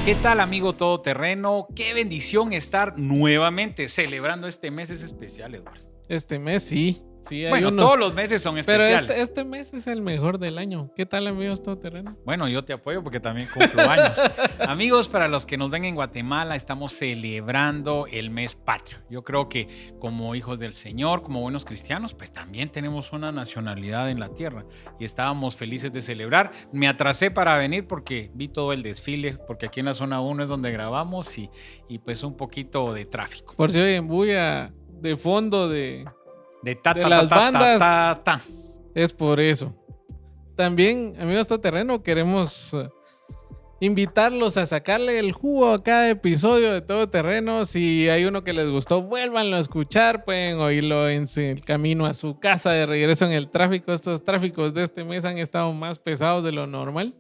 ¿Qué tal, amigo todoterreno? Qué bendición estar nuevamente celebrando este mes. Es especial, Eduardo. Este mes sí. Sí, hay Bueno, unos, todos los meses son pero especiales. este mes es el mejor del año. ¿Qué tal, amigos todoterreno? Bueno, yo te apoyo porque también cumplo años. Amigos, para los que nos ven en Guatemala, estamos celebrando el mes patrio. Yo creo que como hijos del Señor, como buenos cristianos, pues también tenemos una nacionalidad en la tierra y estábamos felices de celebrar. Me atrasé para venir porque vi todo el desfile, porque aquí en la zona 1 es donde grabamos y pues un poquito de tráfico. Por si oyen bulla de fondo de De las bandas, es por eso. También, amigos todoterreno, queremos invitarlos a sacarle el jugo a cada episodio de Todoterreno. Si hay uno que les gustó, vuélvanlo a escuchar. Pueden oírlo en el camino a su casa de regreso en el tráfico. Estos tráficos de este mes han estado más pesados de lo normal.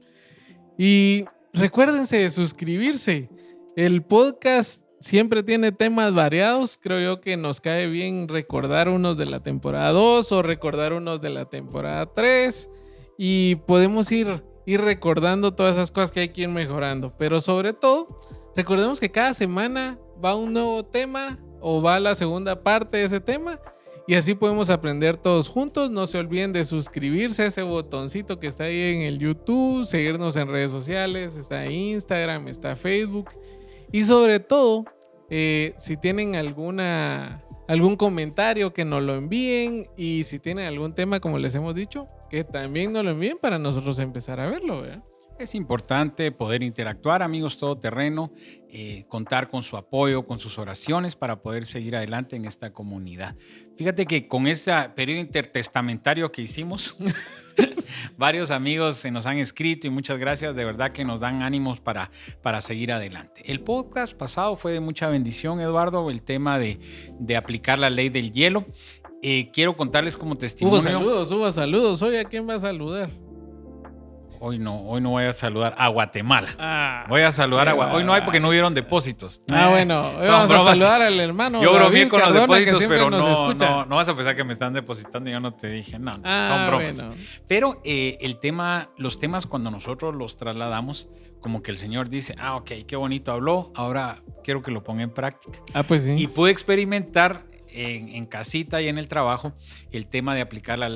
Y recuérdense de suscribirse. El podcast siempre tiene temas variados. Creo yo que nos cae bien recordar unos de la temporada 2 o recordar unos de la temporada 3. Y podemos ir recordando todas esas cosas que hay que ir mejorando. Pero sobre todo, recordemos que cada semana va un nuevo tema o va la segunda parte de ese tema. Y así podemos aprender todos juntos. No se olviden de suscribirse a ese botoncito que está ahí en el YouTube. Seguirnos en redes sociales. Está Instagram, está Facebook. Y sobre todo, si tienen algún comentario, que nos lo envíen. Y si tienen algún tema, como les hemos dicho, que también nos lo envíen para nosotros empezar a verlo, ¿verdad? Es importante poder interactuar, amigos todoterreno, contar con su apoyo, con sus oraciones para poder seguir adelante en esta comunidad. Fíjate que con ese periodo intertestamentario que hicimos, varios amigos se nos han escrito y muchas gracias, de verdad que nos dan ánimos para seguir adelante. El podcast pasado fue de mucha bendición, Eduardo, el tema de aplicar la ley del hielo. Quiero contarles como testimonio. Hubo saludos. Hoy, ¿a quién va a saludar? Hoy no voy a saludar a Guatemala. Voy a saludar a Guatemala. Hoy no hay porque no hubieron depósitos. Bueno, vamos a saludar al hermano. Yo bromeé con Cardona, los depósitos, pero no vas a pensar que me están depositando y yo no te dije, no, son bromas. Bueno. Pero los temas cuando nosotros los trasladamos, como que el Señor dice, ok, qué bonito habló, ahora quiero que lo ponga en práctica. Pues sí. Y pude experimentar en casita y en el trabajo el tema de aplicar la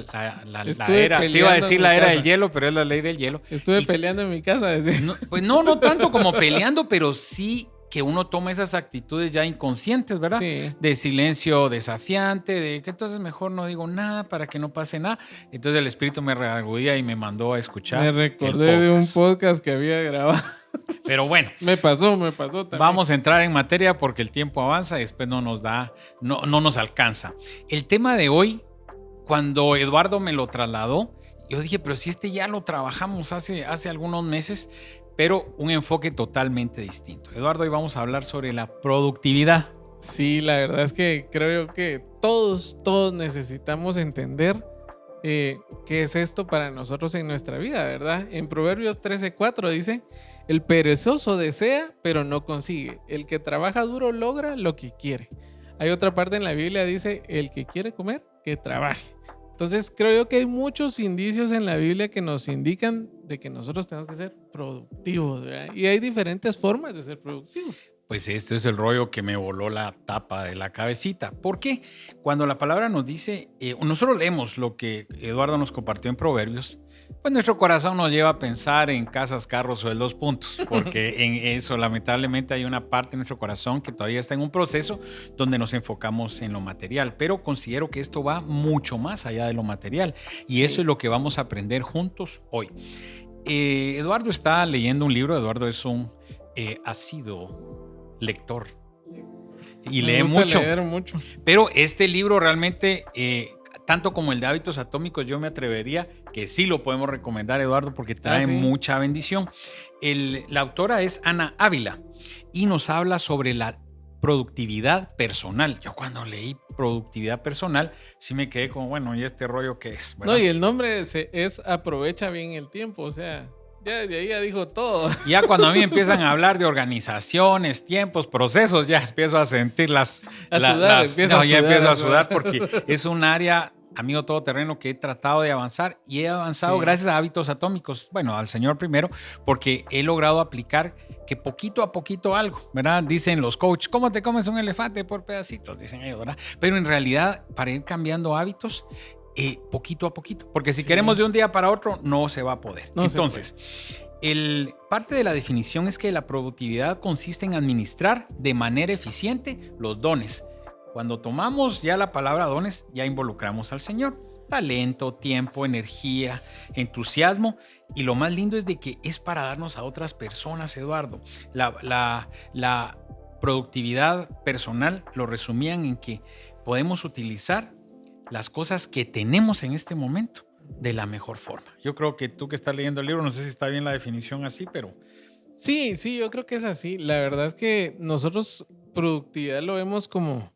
era. Te iba a decir la era del hielo, pero es la ley del hielo. Estuve peleando en mi casa. Pues no tanto como peleando, pero sí que uno toma esas actitudes ya inconscientes, ¿verdad? Sí. De silencio desafiante, de que entonces mejor no digo nada para que no pase nada. Entonces el Espíritu me redargudía y me mandó a escuchar. Me recordé de un podcast que había grabado. Pero bueno, me pasó también. Vamos a entrar en materia porque el tiempo avanza y después no nos alcanza. El tema de hoy, cuando Eduardo me lo trasladó, yo dije, pero si ya lo trabajamos hace algunos meses, pero un enfoque totalmente distinto. Eduardo, hoy vamos a hablar sobre la productividad. Sí, la verdad es que creo que todos necesitamos entender qué es esto para nosotros en nuestra vida, ¿verdad? En Proverbios 13:4 dice: el perezoso desea, pero no consigue. El que trabaja duro logra lo que quiere. Hay otra parte en la Biblia que dice: el que quiere comer, que trabaje. Entonces creo yo que hay muchos indicios en la Biblia que nos indican de que nosotros tenemos que ser productivos, ¿verdad? Y hay diferentes formas de ser productivos. Pues esto es el rollo que me voló la tapa de la cabecita. ¿Por qué? Cuando la palabra nos dice, nosotros leemos lo que Eduardo nos compartió en Proverbios, pues nuestro corazón nos lleva a pensar en casas, carros, sueldos, puntos, porque en eso lamentablemente hay una parte de nuestro corazón que todavía está en un proceso donde nos enfocamos en lo material, pero considero que esto va mucho más allá de lo material y sí. Eso es lo que vamos a aprender juntos hoy. Eduardo está leyendo un libro. Eduardo es un asiduo lector y lee mucho. Leer mucho. Pero este libro realmente, tanto como el de Hábitos Atómicos, yo me atrevería que sí lo podemos recomendar, Eduardo, porque trae mucha bendición. La autora es Ana Ávila y nos habla sobre la productividad personal. Yo cuando leí productividad personal sí me quedé como, bueno, ¿y este rollo qué es? ¿Verdad? No, y el nombre es aprovecha bien el tiempo, o sea, ya de ahí ya dijo todo. Ya cuando a mí empiezan a hablar de organizaciones, tiempos, procesos, ya empiezo a sentir empiezo a sudar porque es un área amigo todoterreno, que he tratado de avanzar y he avanzado Sí. gracias a hábitos atómicos. Bueno, al Señor primero, porque he logrado aplicar que poquito a poquito algo, ¿verdad? Dicen los coaches, ¿cómo te comes un elefante por pedacitos? Dicen ellos, ¿verdad? Pero en realidad, para ir cambiando hábitos, poquito a poquito, porque si queremos de un día para otro, no se va a poder. No Entonces, parte de la definición es que la productividad consiste en administrar de manera eficiente los dones. Cuando tomamos ya la palabra dones, ya involucramos al Señor. Talento, tiempo, energía, entusiasmo. Y lo más lindo es de que es para darnos a otras personas, Eduardo. La productividad personal lo resumían en que podemos utilizar las cosas que tenemos en este momento de la mejor forma. Yo creo que tú que estás leyendo el libro, no sé si está bien la definición así, pero... Sí, yo creo que es así. La verdad es que nosotros productividad lo vemos como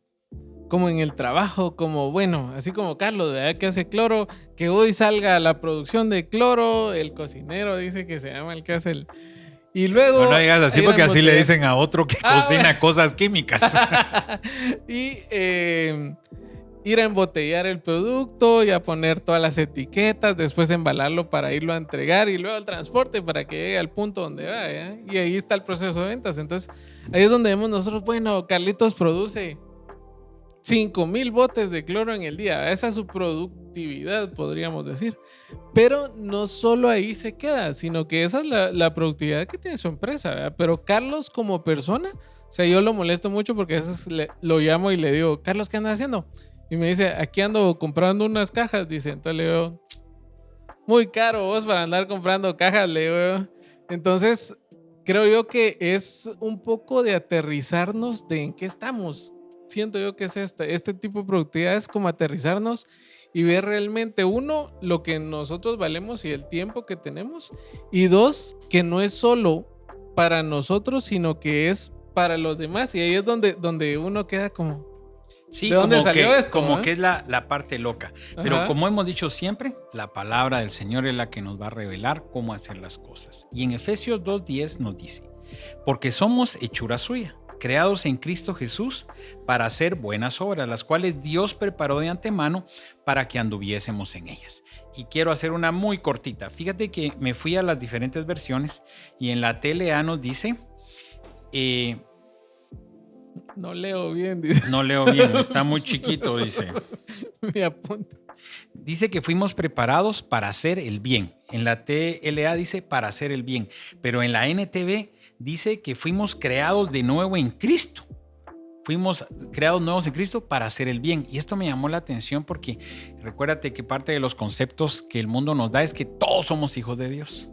en el trabajo, como bueno, así como Carlos, ¿verdad? Que hace cloro, que hoy salga la producción de cloro, el cocinero dice que se llama el que hace el... Y luego... No digas así porque así le dicen a otro que cocina cosas químicas. Y ir a embotellar el producto y a poner todas las etiquetas, después embalarlo para irlo a entregar y luego el transporte para que llegue al punto donde va, ¿ya? Y ahí está el proceso de ventas. Entonces, ahí es donde vemos nosotros, bueno, Carlitos produce 5,000 botes de cloro en el día. Esa es su productividad, podríamos decir. Pero no solo ahí se queda, sino que esa es la productividad que tiene su empresa, ¿verdad? Pero Carlos como persona, o sea, yo lo molesto mucho porque a veces lo llamo y le digo, Carlos, ¿qué andas haciendo? Y me dice, aquí ando comprando unas cajas. Dice, entonces le digo, muy caro vos para andar comprando cajas, le digo. Entonces, creo yo que es un poco de aterrizarnos de en qué estamos. Siento yo que es este tipo de productividad es como aterrizarnos y ver realmente, uno, lo que nosotros valemos y el tiempo que tenemos, y dos, que no es solo para nosotros, sino que es para los demás. Y ahí es donde uno queda como... Sí, ¿de dónde salió esto? Como que es la parte loca. Pero Ajá. como hemos dicho siempre, la palabra del Señor es la que nos va a revelar cómo hacer las cosas. Y en Efesios 2:10 nos dice, porque somos hechura suya, creados en Cristo Jesús para hacer buenas obras, las cuales Dios preparó de antemano para que anduviésemos en ellas. Y quiero hacer una muy cortita. Fíjate que me fui a las diferentes versiones y en la TLA nos dice... no leo bien, dice. No leo bien, está muy chiquito, dice. Me apunta. Dice que fuimos preparados para hacer el bien. En la TLA dice para hacer el bien. Pero en la NTV dice que fuimos creados de nuevo en Cristo. Fuimos creados nuevos en Cristo para hacer el bien. Y esto me llamó la atención porque recuérdate que parte de los conceptos que el mundo nos da es que todos somos hijos de Dios.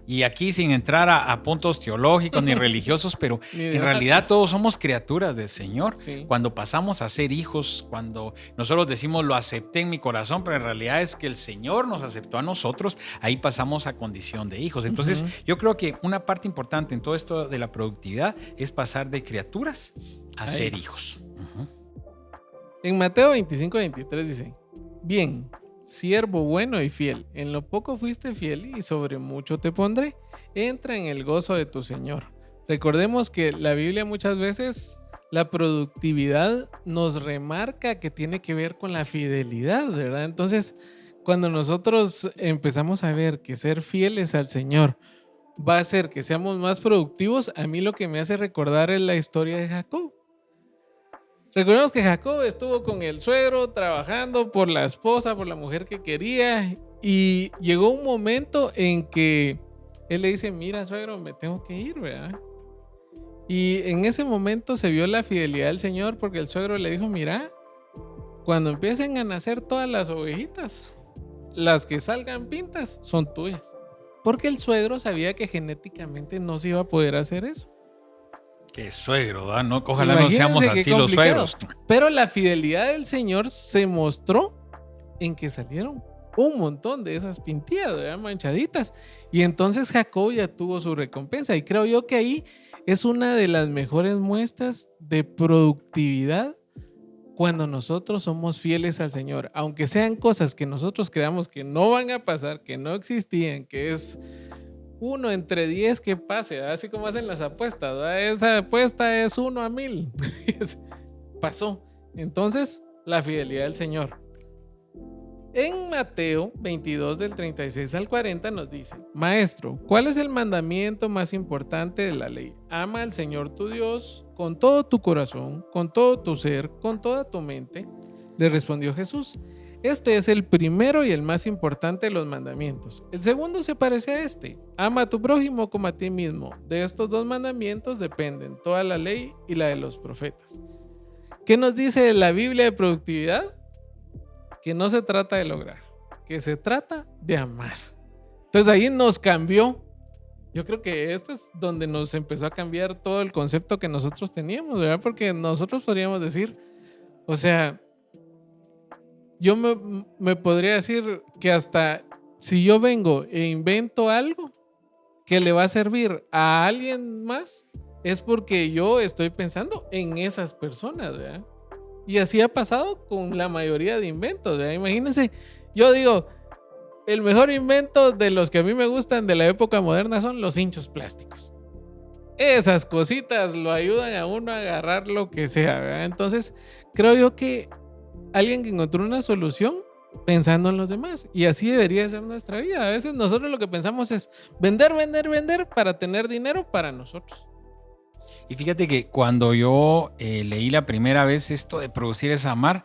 Y aquí sin entrar a puntos teológicos ni religiosos, pero en realidad todos somos criaturas del Señor. Sí. Cuando pasamos a ser hijos, cuando nosotros decimos lo acepté en mi corazón, pero en realidad es que el Señor nos aceptó a nosotros, ahí pasamos a condición de hijos. Entonces yo creo que una parte importante en todo esto de la productividad es pasar de criaturas a ser hijos. En Mateo 25:23 dice, bien, siervo bueno y fiel, en lo poco fuiste fiel y sobre mucho te pondré. Entra en el gozo de tu Señor. Recordemos que la Biblia muchas veces, la productividad nos remarca que tiene que ver con la fidelidad, ¿verdad? Entonces, cuando nosotros empezamos a ver que ser fieles al Señor va a hacer que seamos más productivos, a mí lo que me hace recordar es la historia de Jacob. Recordemos que Jacob estuvo con el suegro trabajando por la esposa, por la mujer que quería, y llegó un momento en que él le dice, mira suegro, me tengo que ir, ¿verdad? Y en ese momento se vio la fidelidad del Señor porque el suegro le dijo, mira, cuando empiecen a nacer todas las ovejitas, las que salgan pintas son tuyas. Porque el suegro sabía que genéticamente no se iba a poder hacer eso. Qué suegro, ¿verdad? No, ojalá no Imagínense seamos qué así los complicado. suegros. Pero la fidelidad del Señor se mostró en que salieron un montón de esas pintillas, ¿verdad? Manchaditas. Y entonces Jacob ya tuvo su recompensa. Y creo yo que ahí es una de las mejores muestras de productividad cuando nosotros somos fieles al Señor. Aunque sean cosas que nosotros creamos que no van a pasar, que no existían, que es 1 entre 10 que pase, ¿verdad? Así como hacen las apuestas, ¿verdad? Esa apuesta es 1 a 1000. Pasó. Entonces, la fidelidad del Señor. En Mateo 22 del 36 al 40 nos dice: Maestro, ¿cuál es el mandamiento más importante de la ley? Ama al Señor tu Dios con todo tu corazón, con todo tu ser, con toda tu mente. Le respondió Jesús: Este es el primero y el más importante de los mandamientos. El segundo se parece a este: ama a tu prójimo como a ti mismo. De estos dos mandamientos dependen toda la ley y la de los profetas. ¿Qué nos dice la Biblia de productividad? Que no se trata de lograr, que se trata de amar. Entonces ahí nos cambió. Yo creo que este es donde nos empezó a cambiar todo el concepto que nosotros teníamos, ¿verdad? Porque nosotros podríamos decir, o sea, yo me podría decir que hasta si yo vengo e invento algo que le va a servir a alguien más, es porque yo estoy pensando en esas personas, ¿verdad? Y así ha pasado con la mayoría de inventos, ¿verdad? Imagínense, yo digo, el mejor invento de los que a mí me gustan de la época moderna son los hinchos plásticos. Esas cositas lo ayudan a uno a agarrar lo que sea, ¿verdad? Entonces, creo yo que alguien que encontró una solución pensando en los demás. Y así debería ser nuestra vida. A veces nosotros lo que pensamos es vender, vender, vender para tener dinero para nosotros. Y fíjate que cuando yo leí la primera vez esto de producir es amar,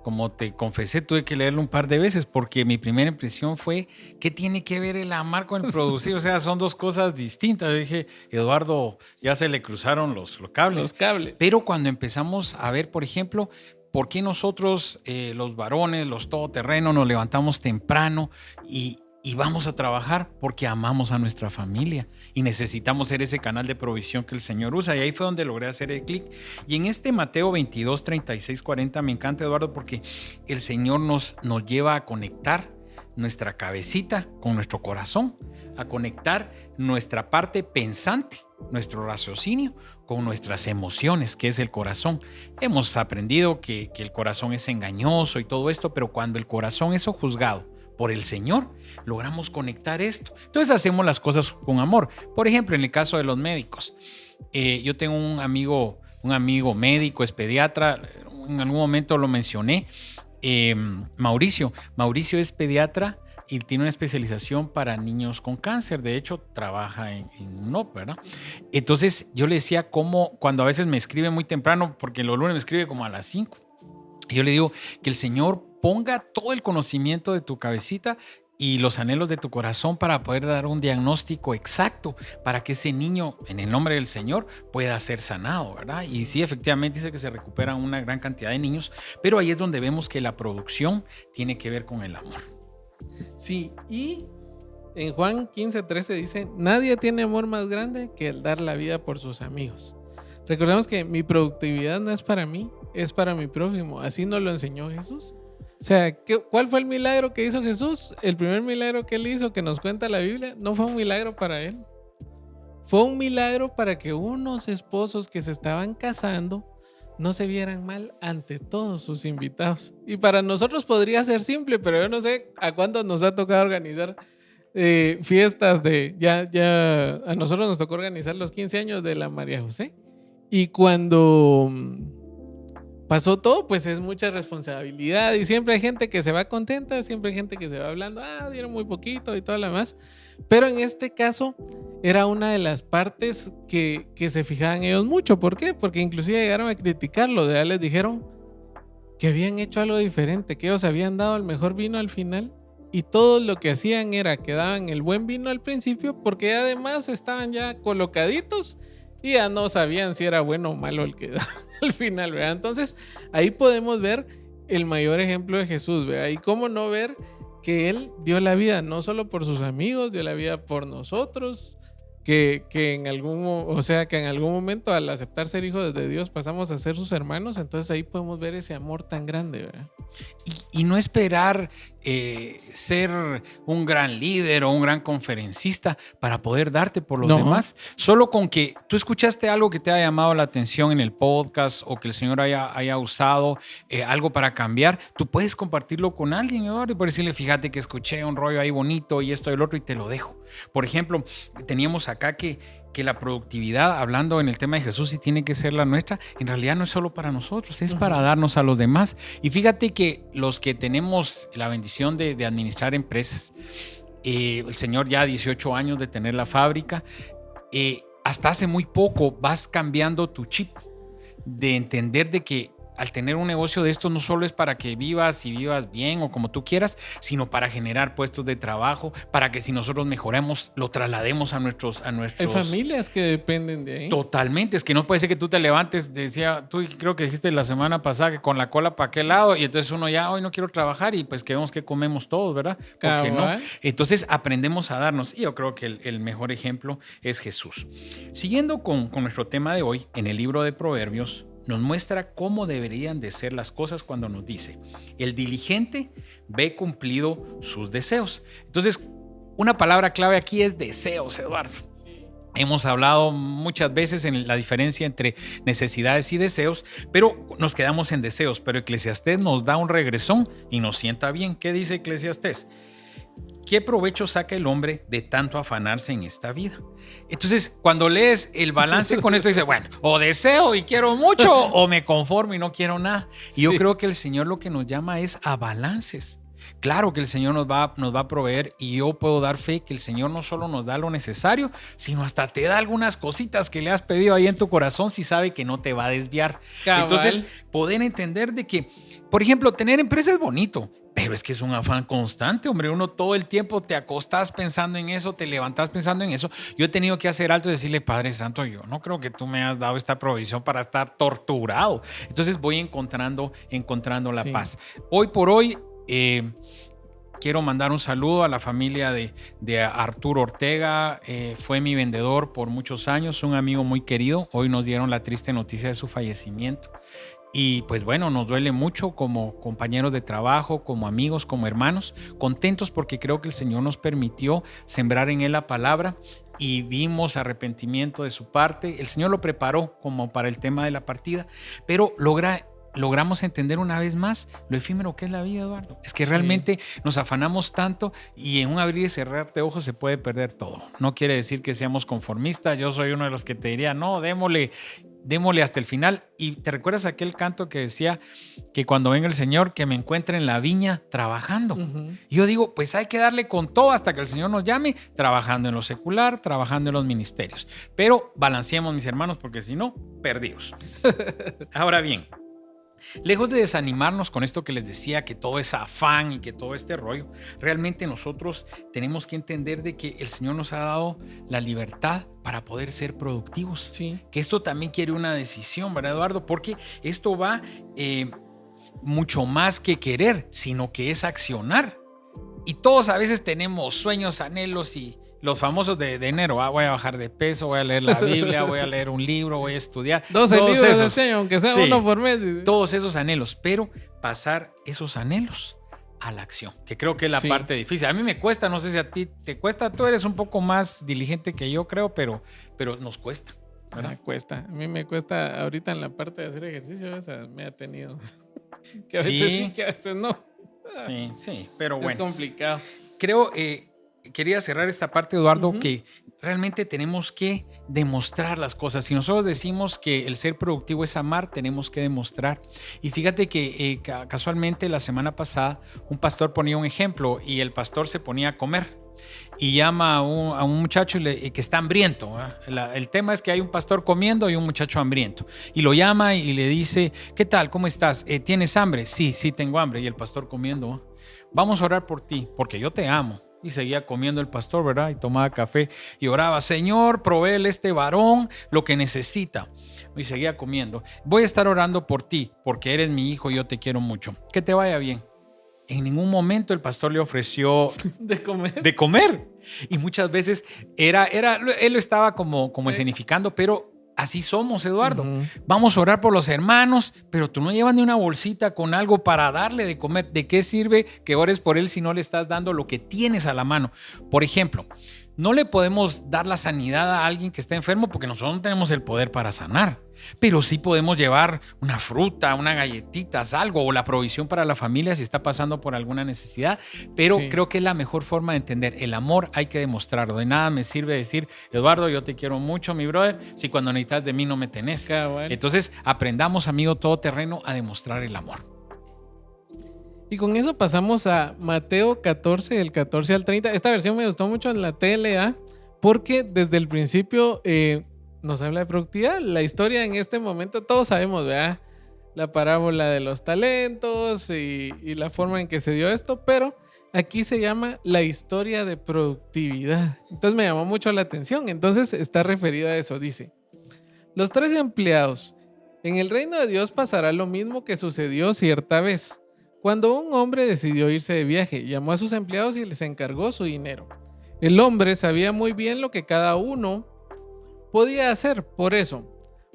como te confesé, tuve que leerlo un par de veces porque mi primera impresión fue, ¿qué tiene que ver el amar con el producir? O sea, son dos cosas distintas. Yo dije, Eduardo, ya se le cruzaron los cables. Los cables. Pero cuando empezamos a ver, por ejemplo, ¿por qué nosotros, los varones, los todoterrenos, nos levantamos temprano y vamos a trabajar? Porque amamos a nuestra familia y necesitamos ser ese canal de provisión que el Señor usa. Y ahí fue donde logré hacer el clic. Y en este Mateo 22, 36, 40 me encanta, Eduardo, porque el Señor nos lleva a conectar nuestra cabecita con nuestro corazón, a conectar nuestra parte pensante, nuestro raciocinio, con nuestras emociones, que es el corazón. Hemos aprendido que el corazón es engañoso y todo esto, pero cuando el corazón es sojuzgado por el Señor, logramos conectar esto. Entonces hacemos las cosas con amor. Por ejemplo, en el caso de los médicos, yo tengo un amigo médico, es pediatra, en algún momento lo mencioné, Mauricio es pediatra y tiene una especialización para niños con cáncer. De hecho, trabaja en UNOP, ¿verdad? Entonces yo le decía cómo, cuando a veces me escribe muy temprano, porque los lunes me escribe como a las 5, yo le digo que el Señor ponga todo el conocimiento de tu cabecita y los anhelos de tu corazón para poder dar un diagnóstico exacto para que ese niño, en el nombre del Señor, pueda ser sanado, ¿verdad? Y sí, efectivamente dice que se recuperan una gran cantidad de niños, pero ahí es donde vemos que la producción tiene que ver con el amor. Sí, y en Juan 15:13 dice: nadie tiene amor más grande que el dar la vida por sus amigos. Recordemos que mi productividad no es para mí, es para mi prójimo. Así nos lo enseñó Jesús. O sea, ¿cuál fue el milagro que hizo Jesús? El primer milagro que él hizo, que nos cuenta la Biblia, no fue un milagro para él. Fue un milagro para que unos esposos que se estaban casando no se vieran mal ante todos sus invitados. Y para nosotros podría ser simple, pero yo no sé a cuántos nos ha tocado organizar fiestas de... Ya a nosotros nos tocó organizar los 15 años de la María José. Y cuando pasó todo, pues es mucha responsabilidad y siempre hay gente que se va contenta, siempre hay gente que se va hablando, dieron muy poquito y todo lo demás. Pero en este caso era una de las partes que se fijaban ellos mucho. ¿Por qué? Porque inclusive llegaron a criticarlo. Ya les dijeron que habían hecho algo diferente, que ellos habían dado el mejor vino al final y todo lo que hacían era que daban el buen vino al principio porque además estaban ya colocaditos y ya no sabían si era bueno o malo el que daban al final, ¿verdad? Entonces ahí podemos ver el mayor ejemplo de Jesús, ¿verdad? Y cómo no ver que él dio la vida no solo por sus amigos, dio la vida por nosotros, que en algún momento al aceptar ser hijos de Dios pasamos a ser sus hermanos. Entonces ahí podemos ver ese amor tan grande, ¿verdad? Y no esperar ser un gran líder o un gran conferencista para poder darte por los demás. Solo con que tú escuchaste algo que te haya llamado la atención en el podcast o que el Señor haya usado algo para cambiar, tú puedes compartirlo con alguien, Eduardo, y por decirle, fíjate que escuché un rollo ahí bonito y esto y el otro y te lo dejo. Por ejemplo, teníamos acá que que la productividad, hablando en el tema de Jesús, y tiene que ser la nuestra, en realidad no es solo para nosotros, es para darnos a los demás. Y fíjate que los que tenemos la bendición de administrar empresas, el señor ya 18 años de tener la fábrica, hasta hace muy poco vas cambiando tu chip de entender de que al tener un negocio de esto no solo es para que vivas y vivas bien o como tú quieras, sino para generar puestos de trabajo, para que si nosotros mejoramos, lo traslademos a nuestros... Hay familias que dependen de ahí. Totalmente, es que no puede ser que tú te levantes, decía, tú creo que dijiste la semana pasada que con la cola para aquel lado, y entonces uno ya, hoy no quiero trabajar y pues que vemos que comemos todos, ¿verdad? Porque no. Entonces aprendemos a darnos, y yo creo que el mejor ejemplo es Jesús. Siguiendo con nuestro tema de hoy, en el libro de Proverbios, nos muestra cómo deberían de ser las cosas cuando nos dice, el diligente ve cumplido sus deseos. Entonces, una palabra clave aquí es deseos, Eduardo. Sí. Hemos hablado muchas veces en la diferencia entre necesidades y deseos, pero nos quedamos en deseos. Pero Eclesiastés nos da un regresón y nos sienta bien. ¿Qué dice Eclesiastés? ¿Qué provecho saca el hombre de tanto afanarse en esta vida? Entonces, cuando lees el balance con esto, dices, bueno, o deseo y quiero mucho, o me conformo y no quiero nada. Y yo creo que el Señor lo que nos llama es a balances. Claro que el Señor nos va a proveer, y yo puedo dar fe que el Señor no solo nos da lo necesario, sino hasta te da algunas cositas que le has pedido ahí en tu corazón si sabe que no te va a desviar. Cabal. Entonces, poder entender de que, por ejemplo, tener empresa es bonito, pero es que es un afán constante, hombre. Uno todo el tiempo te acostás pensando en eso, te levantás pensando en eso. Yo he tenido que hacer alto y decirle, Padre Santo, yo no creo que tú me has dado esta provisión para estar torturado. Entonces voy encontrando la paz. Hoy por hoy, quiero mandar un saludo a la familia de Arturo Ortega. Fue mi vendedor por muchos años, un amigo muy querido. Hoy nos dieron la triste noticia de su fallecimiento. Y pues bueno, nos duele mucho como compañeros de trabajo, como amigos, como hermanos, contentos porque creo que el Señor nos permitió sembrar en él la palabra y vimos arrepentimiento de su parte. El Señor lo preparó como para el tema de la partida, pero logramos entender una vez más lo efímero que es la vida, Eduardo. Es que realmente nos afanamos tanto y en un abrir y cerrar de ojos se puede perder todo. No quiere decir que seamos conformistas. Yo soy uno de los que te diría, no, démosle hasta el final. Y te recuerdas aquel canto que decía que cuando venga el Señor, que me encuentre en la viña trabajando. Y yo digo, pues hay que darle con todo hasta que el Señor nos llame, trabajando en lo secular, trabajando en los ministerios. Pero balanceemos, mis hermanos, porque si no, perdidos. Ahora bien, lejos de desanimarnos con esto que les decía, que todo es afán y que todo este rollo, realmente nosotros tenemos que entender de que el Señor nos ha dado la libertad para poder ser productivos. Sí. Que esto también quiere una decisión, ¿verdad, Eduardo? Porque esto va mucho más que querer, sino que es accionar. Y todos a veces tenemos sueños, anhelos y los famosos de enero. Voy a bajar de peso, voy a leer la Biblia, voy a leer un libro, voy a estudiar. 12 libros esos, este año, aunque sea uno por mes. Todos esos anhelos, pero pasar esos anhelos a la acción, que creo que es la parte difícil. A mí me cuesta, no sé si a ti te cuesta. Tú eres un poco más diligente que yo, creo, pero nos cuesta. Cuesta. A mí me cuesta ahorita en la parte de hacer ejercicio, esa me ha tenido. Que a veces sí, que a veces no. Sí, pero bueno. Es complicado. Creo, quería cerrar esta parte, Eduardo, que realmente tenemos que demostrar las cosas. Si nosotros decimos que el ser productivo es amar, tenemos que demostrar. Y fíjate que casualmente la semana pasada un pastor ponía un ejemplo y el pastor se ponía a comer y llama a un muchacho que está hambriento. El tema es que hay un pastor comiendo y un muchacho hambriento. Y lo llama y le dice, ¿qué tal? ¿Cómo estás? ¿Tienes hambre? Sí, tengo hambre. Y el pastor comiendo, vamos a orar por ti, porque yo te amo. Y seguía comiendo el pastor, ¿verdad? Y tomaba café y oraba, Señor, provéele a este varón lo que necesita. Y seguía comiendo. Voy a estar orando por ti, porque eres mi hijo y yo te quiero mucho. Que te vaya bien. En ningún momento el pastor le ofreció de comer. Y muchas veces él lo estaba como escenificando, pero así somos, Eduardo. Vamos a orar por los hermanos, pero tú no llevas ni una bolsita con algo para darle de comer. ¿De qué sirve que ores por él si no le estás dando lo que tienes a la mano? Por ejemplo, No le podemos dar la sanidad a alguien que está enfermo porque nosotros no tenemos el poder para sanar. Pero sí podemos llevar una fruta, una galletita, algo, o la provisión para la familia si está pasando por alguna necesidad. Pero creo que es la mejor forma de entender. El amor hay que demostrarlo. De nada me sirve decir, Eduardo, yo te quiero mucho, mi brother, si cuando necesitas de mí no me tenés. Bueno. Entonces, aprendamos, amigo todoterreno, a demostrar el amor. Y con eso pasamos a Mateo 14, del 14 al 30. Esta versión me gustó mucho en la TLA porque desde el principio nos habla de productividad. La historia en este momento, todos sabemos, ¿verdad? La parábola de los talentos y la forma en que se dio esto, pero aquí se llama la historia de productividad. Entonces me llamó mucho la atención. Entonces está referido a eso. Dice, los 3 empleados. En el reino de Dios pasará lo mismo que sucedió cierta vez. Cuando un hombre decidió irse de viaje, llamó a sus empleados y les encargó su dinero. El hombre sabía muy bien lo que cada uno podía hacer, por eso,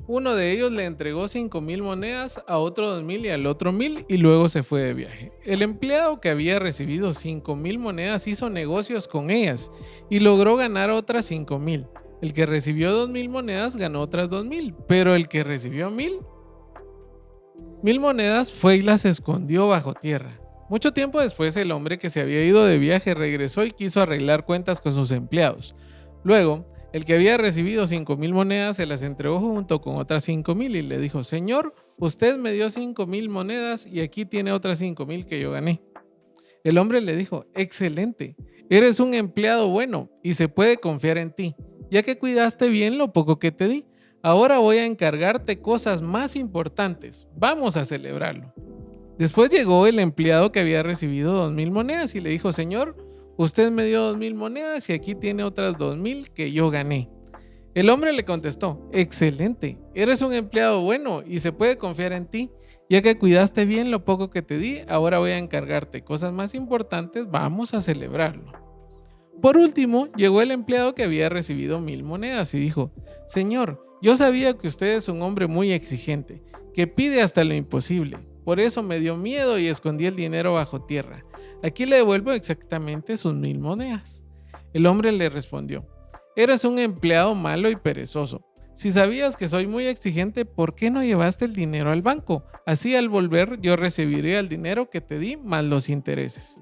uno de ellos le entregó 5,000 monedas, a otro 2,000 y al otro 1,000 y luego se fue de viaje. El empleado que había recibido 5,000 monedas hizo negocios con ellas y logró ganar otras 5,000. El que recibió 2,000 monedas ganó otras 2,000, pero el que recibió 1,000 monedas fue y las escondió bajo tierra. Mucho tiempo después, el hombre que se había ido de viaje regresó y quiso arreglar cuentas con sus empleados. Luego, el que había recibido 5,000 monedas se las entregó junto con otras 5,000 y le dijo, Señor, usted me dio 5,000 monedas y aquí tiene otras 5,000 que yo gané. El hombre le dijo, excelente, eres un empleado bueno y se puede confiar en ti, ya que cuidaste bien lo poco que te di. Ahora voy a encargarte cosas más importantes. Vamos a celebrarlo. Después llegó el empleado que había recibido 2,000 monedas y le dijo, Señor, usted me dio 2,000 monedas y aquí tiene otras 2,000 que yo gané. El hombre le contestó, excelente, eres un empleado bueno y se puede confiar en ti. Ya que cuidaste bien lo poco que te di, ahora voy a encargarte cosas más importantes. Vamos a celebrarlo. Por último, llegó el empleado que había recibido 1,000 monedas y dijo, Señor, yo sabía que usted es un hombre muy exigente, que pide hasta lo imposible. Por eso me dio miedo y escondí el dinero bajo tierra. Aquí le devuelvo exactamente sus 1,000 monedas. El hombre le respondió, eres un empleado malo y perezoso. Si sabías que soy muy exigente, ¿por qué no llevaste el dinero al banco? Así al volver yo recibiría el dinero que te di más los intereses.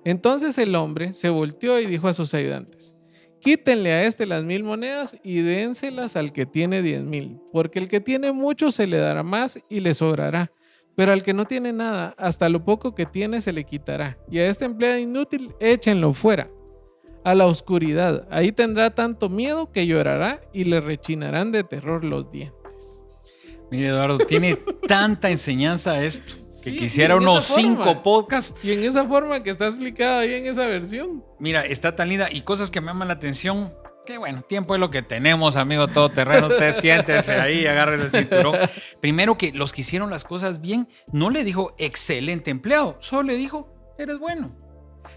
Entonces el hombre se volteó y dijo a sus ayudantes, quítenle a este las 1,000 monedas y dénselas al que tiene 10,000, porque el que tiene mucho se le dará más y le sobrará, pero al que no tiene nada, hasta lo poco que tiene se le quitará, y a este empleado inútil échenlo fuera, a la oscuridad, ahí tendrá tanto miedo que llorará y le rechinarán de terror los dientes. Mire, Eduardo, tiene tanta enseñanza esto. Que Sí, quisiera unos 5 podcasts. Y en esa forma que está explicada ahí en esa versión. Mira, está tan linda y cosas que me llaman la atención. Que bueno, tiempo es lo que tenemos, amigo todoterreno. Usted siéntese ahí, agarre el cinturón. Primero que los que hicieron las cosas bien, no le dijo excelente empleado, solo le dijo, eres bueno.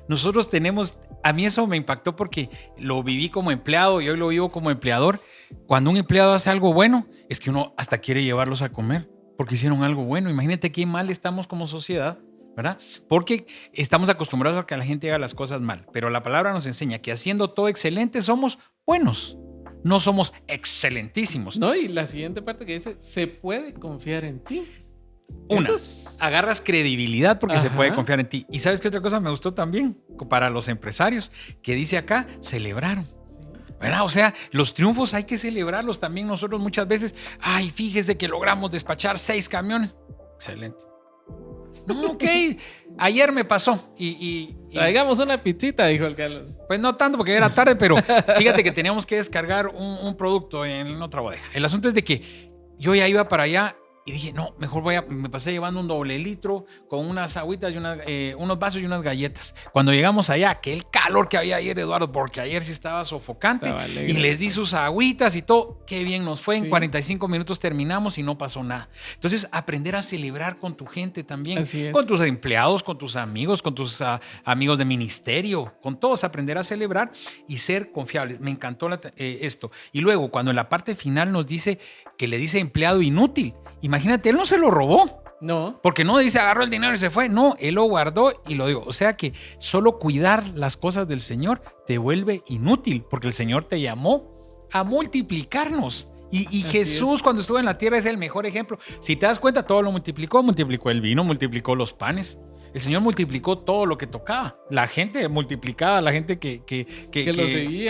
Nosotros tenemos, a mí eso me impactó porque lo viví como empleado y hoy lo vivo como empleador. Cuando un empleado hace algo bueno, es que uno hasta quiere llevarlos a comer. Porque hicieron algo bueno. Imagínate qué mal estamos como sociedad, ¿verdad? Porque estamos acostumbrados a que la gente haga las cosas mal. Pero la palabra nos enseña que haciendo todo excelente somos buenos. No somos excelentísimos. No, y la siguiente parte que dice, se puede confiar en ti. Una, agarras credibilidad porque se puede confiar en ti. Y ¿sabes qué otra cosa me gustó también? Para los empresarios, que dice acá, celebraron. ¿Verdad? O sea, los triunfos hay que celebrarlos también nosotros muchas veces. Ay, fíjese que logramos despachar 6 camiones. Excelente. No, ok. Ayer me pasó Traigamos una pizzita, dijo el Carlos. Pues no tanto porque era tarde, pero fíjate que teníamos que descargar un producto en otra bodega. El asunto es de que yo ya iba para allá y dije, no, mejor me pasé llevando un doble litro con unas agüitas y unos vasos y unas galletas. Cuando llegamos allá, aquel calor que había ayer, Eduardo, porque ayer sí estaba sofocante, y les di sus agüitas y todo. Qué bien nos fue. En 45 minutos terminamos y no pasó nada. Entonces, aprender a celebrar con tu gente también. Con tus empleados, con tus amigos, con tus amigos de ministerio. Con todos aprender a celebrar y ser confiables. Me encantó esto. Y luego, cuando en la parte final nos dice que le dice empleado inútil, imagínate, él no se lo robó. No. Porque no dice agarró el dinero y se fue. No, él lo guardó y lo dio. O sea que solo cuidar las cosas del Señor te vuelve inútil, porque el Señor te llamó a multiplicarnos. Y Jesús, cuando estuvo en la tierra, es el mejor ejemplo. Si te das cuenta, todo lo multiplicó. Multiplicó el vino, multiplicó los panes. El Señor multiplicó todo lo que tocaba. La gente multiplicaba, la gente que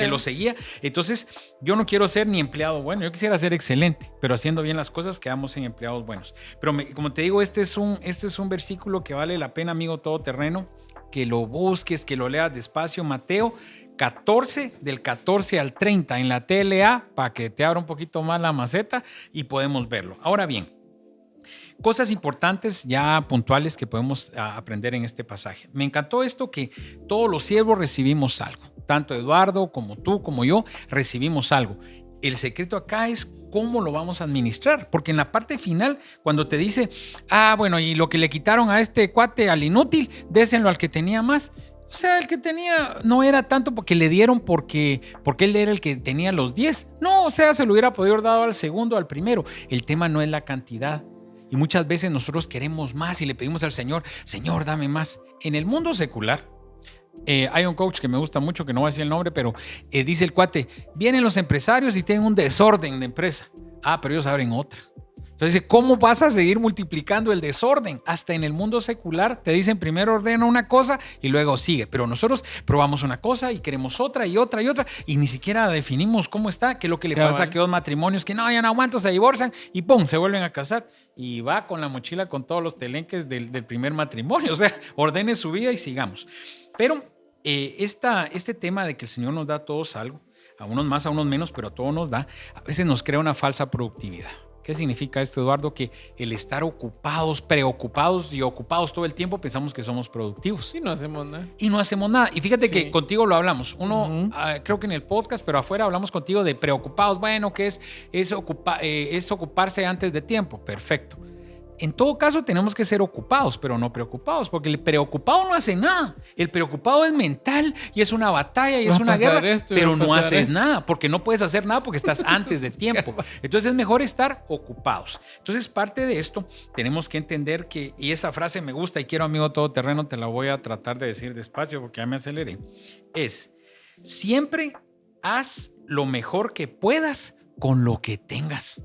lo seguía. Entonces, yo no quiero ser ni empleado bueno, yo quisiera ser excelente, pero haciendo bien las cosas quedamos en empleados buenos. Pero como te digo, este es un versículo que vale la pena, amigo todoterreno, que lo busques, que lo leas despacio. Mateo 14, del 14 al 30 en la TLA, para que te abra un poquito más la maceta y podemos verlo. Ahora bien, cosas importantes ya puntuales que podemos aprender en este pasaje. Me encantó esto, que todos los siervos recibimos algo. Tanto Eduardo como tú, como yo, recibimos algo. El secreto acá es cómo lo vamos a administrar. Porque en la parte final, cuando te dice, bueno, y lo que le quitaron a este cuate, al inútil, désenlo al que tenía más. O sea, el que tenía no era tanto porque le dieron porque él era el que tenía los 10. No, o sea, se lo hubiera podido haber dado al segundo, al primero. El tema no es la cantidad. Y muchas veces nosotros queremos más y le pedimos al Señor, Señor, dame más. En el mundo secular, hay un coach que me gusta mucho, que no voy a decir el nombre, pero dice el cuate, vienen los empresarios y tienen un desorden de empresa. Pero ellos abren otra. Entonces dice, ¿cómo vas a seguir multiplicando el desorden? Hasta en el mundo secular te dicen, primero ordena una cosa y luego sigue. Pero nosotros probamos una cosa y queremos otra y otra y otra y ni siquiera definimos cómo está, qué es lo que le pasa a aquellos matrimonios que no, ya no aguanto, se divorcian y ¡pum!, se vuelven a casar. Y va con la mochila con todos los telenques del primer matrimonio. O sea, ordene su vida y sigamos. Pero este tema de que el Señor nos da a todos algo, a unos más, a unos menos, pero a todos nos da, a veces nos crea una falsa productividad. ¿Qué significa esto, Eduardo? Que el estar ocupados, preocupados y ocupados todo el tiempo pensamos que somos productivos. Y no hacemos nada. Y fíjate que contigo lo hablamos. Creo que en el podcast, pero afuera hablamos contigo de preocupados. Bueno, ¿qué es ocuparse antes de tiempo? Perfecto. En todo caso, tenemos que ser ocupados, pero no preocupados, porque el preocupado no hace nada. El preocupado es mental y es una batalla y es una guerra, pero no haces nada, porque no puedes hacer nada porque estás antes de tiempo. Entonces es mejor estar ocupados. Entonces, parte de esto, tenemos que entender que, y esa frase me gusta y quiero, amigo todoterreno, te la voy a tratar de decir despacio porque ya me aceleré, es, siempre haz lo mejor que puedas con lo que tengas.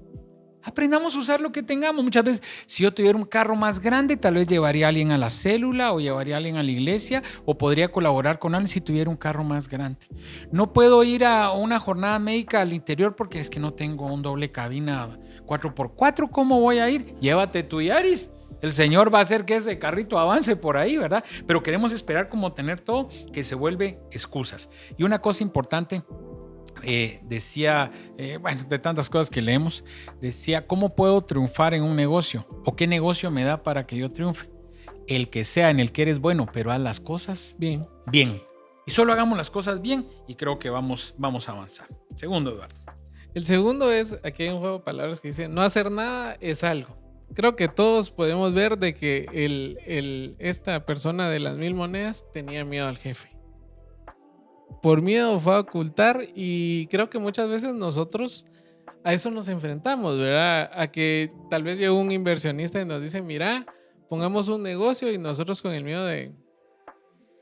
Aprendamos a usar lo que tengamos. Muchas veces, si yo tuviera un carro más grande, tal vez llevaría a alguien a la célula o llevaría a alguien a la iglesia o podría colaborar con alguien si tuviera un carro más grande. No puedo ir a una jornada médica al interior porque es que no tengo un doble cabina 4x4. ¿Cómo voy a ir? Llévate tu Yaris. El Señor va a hacer que ese carrito avance por ahí, ¿verdad? Pero queremos esperar como tener todo que se vuelve excusas. Y una cosa importante, decía, de tantas cosas que leemos, decía, ¿cómo puedo triunfar en un negocio? ¿O qué negocio me da para que yo triunfe? El que sea en el que eres bueno, pero haz las cosas bien. Y solo hagamos las cosas bien y creo que vamos a avanzar. Segundo, Eduardo. El segundo es, aquí hay un juego de palabras que dice, no hacer nada es algo. Creo que todos podemos ver de que esta persona de las 1000 monedas tenía miedo al jefe. Por miedo fue a ocultar y creo que muchas veces nosotros a eso nos enfrentamos, ¿verdad? A que tal vez llega un inversionista y nos dice, mira, pongamos un negocio y nosotros con el miedo de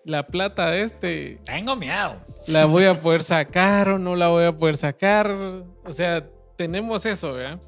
la plata de tengo miedo. ¿La voy a poder sacar o no la voy a poder sacar? O sea, tenemos eso, ¿verdad?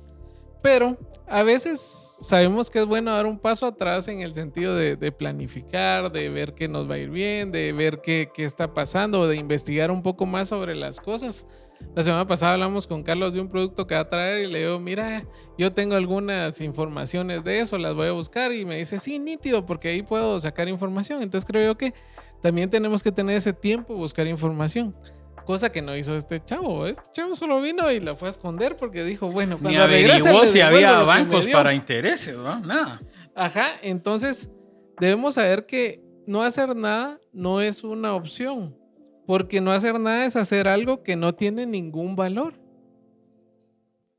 Pero a veces sabemos que es bueno dar un paso atrás en el sentido de planificar, de ver qué nos va a ir bien, de ver qué está pasando, de investigar un poco más sobre las cosas. La semana pasada hablamos con Carlos de un producto que va a traer y le digo, mira, yo tengo algunas informaciones de eso, las voy a buscar, y me dice, sí, nítido, porque ahí puedo sacar información. Entonces creo yo que también tenemos que tener ese tiempo, buscar información. Cosa que no hizo este chavo. Este chavo solo vino y la fue a esconder porque dijo, bueno, cuando regrese averiguó si había bancos para intereses, ¿no? Nada. Ajá, entonces debemos saber que no hacer nada no es una opción, porque no hacer nada es hacer algo que no tiene ningún valor.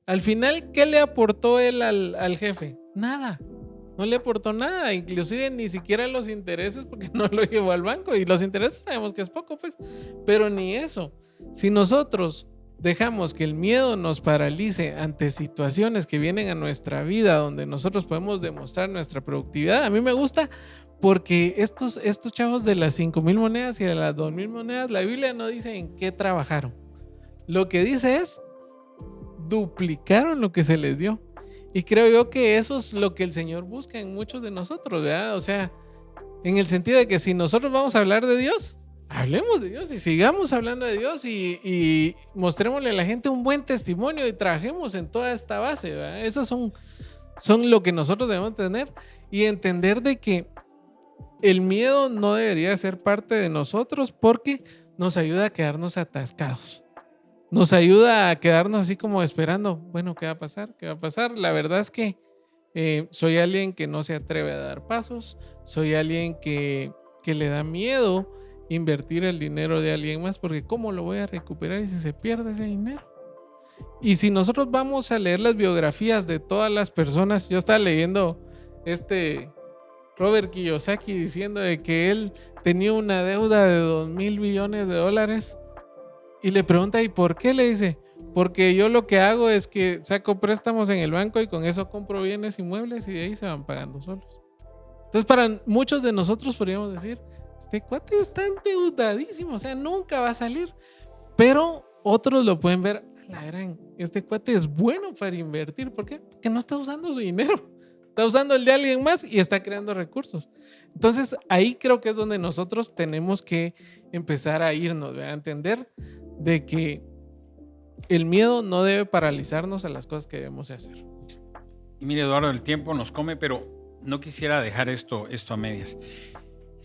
Al final, ¿qué le aportó él al jefe? Nada. No le aportó nada, inclusive ni siquiera los intereses, porque no lo llevó al banco, y los intereses sabemos que es poco, pues, pero ni eso. Si nosotros dejamos que el miedo nos paralice ante situaciones que vienen a nuestra vida donde nosotros podemos demostrar nuestra productividad. A mí me gusta porque estos chavos de las 5,000 monedas y de las 2,000 monedas, la Biblia no dice en qué trabajaron. Lo que dice es, duplicaron lo que se les dio. Y creo yo que eso es lo que el Señor busca en muchos de nosotros, ¿verdad? O sea, en el sentido de que si nosotros vamos a hablar de Dios, hablemos de Dios y sigamos hablando de Dios y mostrémosle a la gente un buen testimonio y trabajemos en toda esta base, ¿verdad? Esos son lo que nosotros debemos tener y entender de que el miedo no debería ser parte de nosotros porque nos ayuda a quedarnos atascados. Nos ayuda a quedarnos así como esperando, bueno, ¿qué va a pasar? ¿Qué va a pasar? La verdad es que soy alguien que no se atreve a dar pasos, soy alguien que le da miedo invertir el dinero de alguien más porque ¿cómo lo voy a recuperar y si se pierde ese dinero? Y si nosotros vamos a leer las biografías de todas las personas, yo estaba leyendo Robert Kiyosaki diciendo de que él tenía una deuda de 2,000 billones de dólares y le pregunta ¿y por qué? Le dice, porque yo lo que hago es que saco préstamos en el banco y con eso compro bienes inmuebles y de ahí se van pagando solos. Entonces para muchos de nosotros podríamos decir, este cuate está endeudadísimo, o sea, nunca va a salir, pero otros lo pueden ver, la gran, este cuate es bueno para invertir, ¿por qué? Porque no está usando su dinero. Está usando el de alguien más y está creando recursos. Entonces, ahí creo que es donde nosotros tenemos que empezar a irnos, ¿verdad? A entender de que el miedo no debe paralizarnos a las cosas que debemos hacer. Y mire, Eduardo, el tiempo nos come, pero no quisiera dejar esto a medias.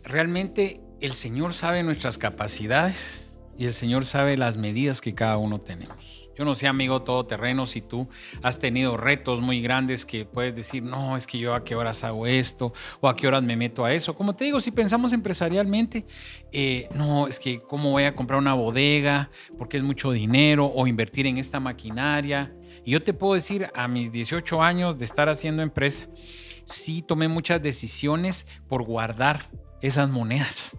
Realmente el Señor sabe nuestras capacidades y el Señor sabe las medidas que cada uno tenemos. Yo no sé, amigo todoterreno, si tú has tenido retos muy grandes que puedes decir, no, es que yo a qué horas hago esto o a qué horas me meto a eso. Como te digo, si pensamos empresarialmente, no, es que cómo voy a comprar una bodega porque es mucho dinero o invertir en esta maquinaria. Y yo te puedo decir, a mis 18 años de estar haciendo empresa, sí tomé muchas decisiones por guardar esas monedas.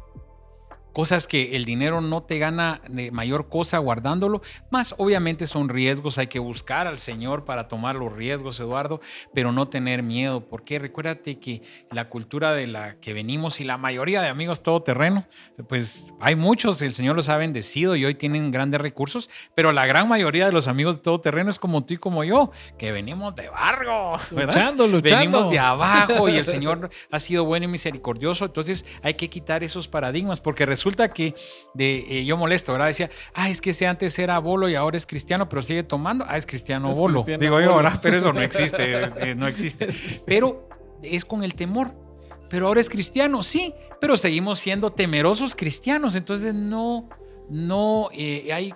Cosas que el dinero no te gana de mayor cosa guardándolo, más obviamente son riesgos, hay que buscar al Señor para tomar los riesgos, Eduardo, pero no tener miedo, porque recuérdate que la cultura de la que venimos y la mayoría de amigos todoterreno, pues hay muchos, el Señor los ha bendecido y hoy tienen grandes recursos, pero la gran mayoría de los amigos todoterreno es como tú y como yo, que venimos de barro, ¿verdad? Luchando. Venimos de abajo y el Señor ha sido bueno y misericordioso, entonces hay que quitar esos paradigmas, porque resulta que yo molesto, ¿verdad? Decía, es que ese antes era bolo y ahora es cristiano, pero sigue tomando. Es cristiano bolo. Digo yo, ¿verdad? Pero eso no existe, no existe. Pero es con el temor. Pero ahora es cristiano, sí, pero seguimos siendo temerosos cristianos. Entonces no hay,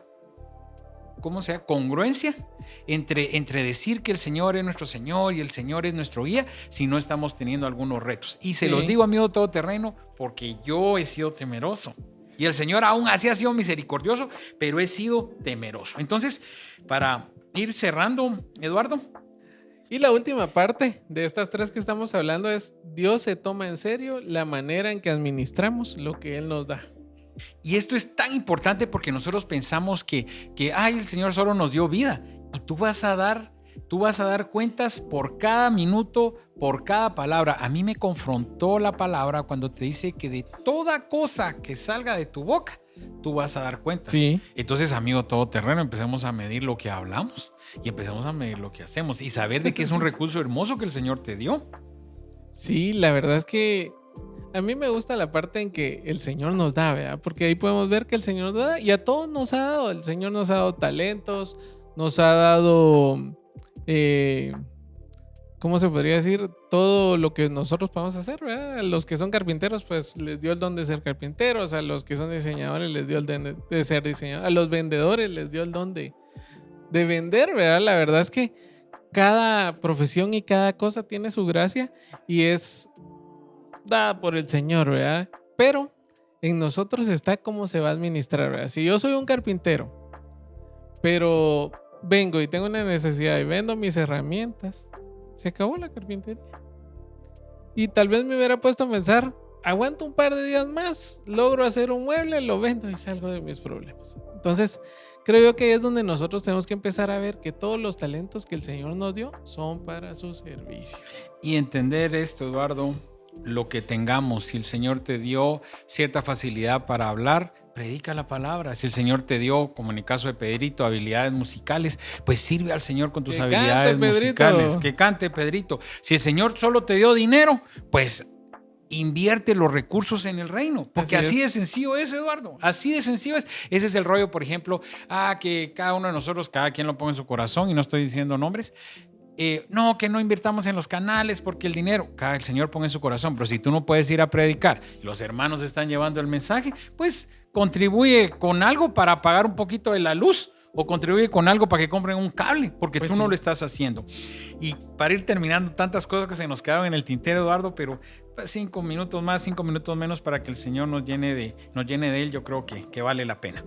¿cómo se llama? Congruencia entre decir que el Señor es nuestro Señor y el Señor es nuestro guía si no estamos teniendo algunos retos. Y se los digo, amigo todoterreno, porque yo he sido temeroso. Y el Señor aún así ha sido misericordioso, pero he sido temeroso. Entonces, para ir cerrando, Eduardo. Y la última parte de estas tres que estamos hablando es Dios se toma en serio la manera en que administramos lo que Él nos da. Y esto es tan importante porque nosotros pensamos que el Señor solo nos dio vida y tú vas a dar cuentas por cada minuto, por cada palabra. A mí me confrontó la palabra cuando te dice que de toda cosa que salga de tu boca, tú vas a dar cuentas. Sí. Entonces, amigo todoterreno, empecemos a medir lo que hablamos y empecemos a medir lo que hacemos y saber de que es un recurso hermoso que el Señor te dio. Sí, la verdad es que a mí me gusta la parte en que el Señor nos da, ¿verdad? Porque ahí podemos ver que el Señor nos da y a todos nos ha dado. El Señor nos ha dado talentos, nos ha dado, ¿cómo se podría decir? Todo lo que nosotros podemos hacer, ¿verdad? A los que son carpinteros, pues les dio el don de ser carpinteros. A los que son diseñadores les dio el don de ser diseñadores. A los vendedores les dio el don de vender, ¿verdad? La verdad es que cada profesión y cada cosa tiene su gracia y es dada por el Señor, ¿verdad? Pero en nosotros está cómo se va a administrar, ¿verdad? Si yo soy un carpintero, pero vengo y tengo una necesidad y vendo mis herramientas, se acabó la carpintería. Y tal vez me hubiera puesto a pensar, aguanto un par de días más, logro hacer un mueble, lo vendo y salgo de mis problemas. Entonces, creo yo que ahí es donde nosotros tenemos que empezar a ver que todos los talentos que el Señor nos dio son para su servicio. Y entender esto, Eduardo, lo que tengamos, si el Señor te dio cierta facilidad para hablar, predica la palabra. Si el Señor te dio, como en el caso de Pedrito, habilidades musicales, pues sirve al Señor con tus habilidades musicales. Que cante, Pedrito. Si el Señor solo te dio dinero, pues invierte los recursos en el reino, porque así de sencillo es, Eduardo, así de sencillo es. Ese es el rollo, por ejemplo, que cada uno de nosotros, cada quien lo ponga en su corazón, y no estoy diciendo nombres. No, que no invirtamos en los canales porque el dinero, cada el Señor ponga en su corazón, pero si tú no puedes ir a predicar, los hermanos están llevando el mensaje, pues contribuye con algo para pagar un poquito de la luz, o contribuye con algo para que compren un cable, porque pues tú no lo estás haciendo. Y para ir terminando, tantas cosas que se nos quedaron en el tintero, Eduardo, pero 5 minutos más, 5 minutos menos para que el Señor nos llene de él, yo creo que vale la pena.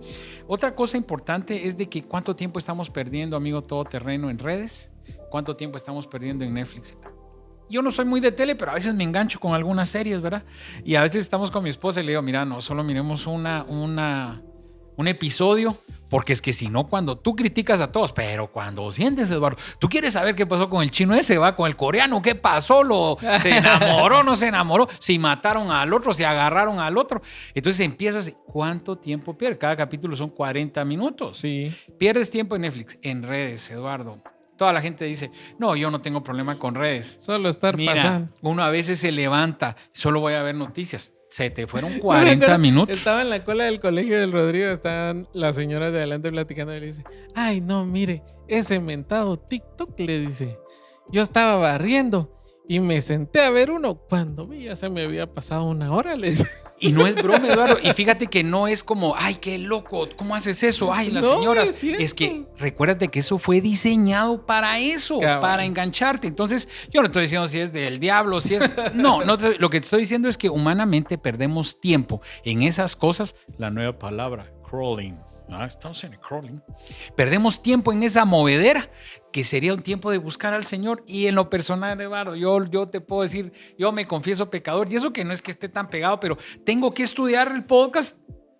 Otra cosa importante es de que cuánto tiempo estamos perdiendo, amigo todoterreno, en redes, cuánto tiempo estamos perdiendo en Netflix. Yo no soy muy de tele, pero a veces me engancho con algunas series, ¿verdad? Y a veces estamos con mi esposa y le digo, mira, no, solo miremos un episodio, porque es que si no, cuando tú criticas a todos, pero cuando sientes, Eduardo, tú quieres saber qué pasó con el chino ese, va, con el coreano, qué pasó, se enamoró, no se enamoró, si mataron al otro, si agarraron al otro. Entonces empiezas, ¿cuánto tiempo pierdes? Cada capítulo son 40 minutos. Sí. Pierdes tiempo en Netflix, en redes, Eduardo. Toda la gente dice, no, yo no tengo problema con redes. Solo estar pasando. Uno a veces se levanta, solo voy a ver noticias. Se te fueron 40 minutos. Estaba en la cola del colegio del Rodrigo, estaban las señoras de adelante platicando y le dice, ay, no, mire, ese mentado TikTok, le dice, yo estaba barriendo y me senté a ver uno. Cuando vi, ya se me había pasado 1 hora, le dice. Y no es broma, Eduardo. Y fíjate que no es como, ay, qué loco, ¿cómo haces eso? Ay, las señoras. Es que recuérdate que eso fue diseñado para eso, para engancharte. Entonces, yo no estoy diciendo si es del diablo, si es... No, lo que te estoy diciendo es que humanamente perdemos tiempo en esas cosas. La nueva palabra, crawling. Estamos en el crawling. Perdemos tiempo en esa movedera, que sería un tiempo de buscar al Señor. Y en lo personal, Eduardo, yo te puedo decir, yo me confieso pecador, y eso que no es que esté tan pegado, pero tengo que estudiar el podcast,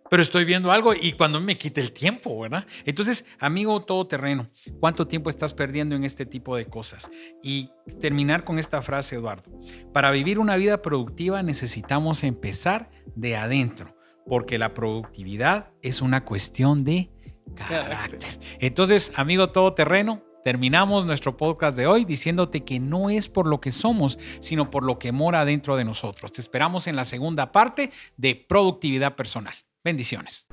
pero estoy viendo algo y cuando me quite el tiempo, ¿verdad? Entonces, amigo todoterreno, ¿cuánto tiempo estás perdiendo en este tipo de cosas? Y terminar con esta frase, Eduardo. Para vivir una vida productiva necesitamos empezar de adentro, porque la productividad es una cuestión de carácter. Entonces, amigo todoterreno, terminamos nuestro podcast de hoy diciéndote que no es por lo que somos, sino por lo que mora dentro de nosotros. Te esperamos en la segunda parte de Productividad Personal. Bendiciones.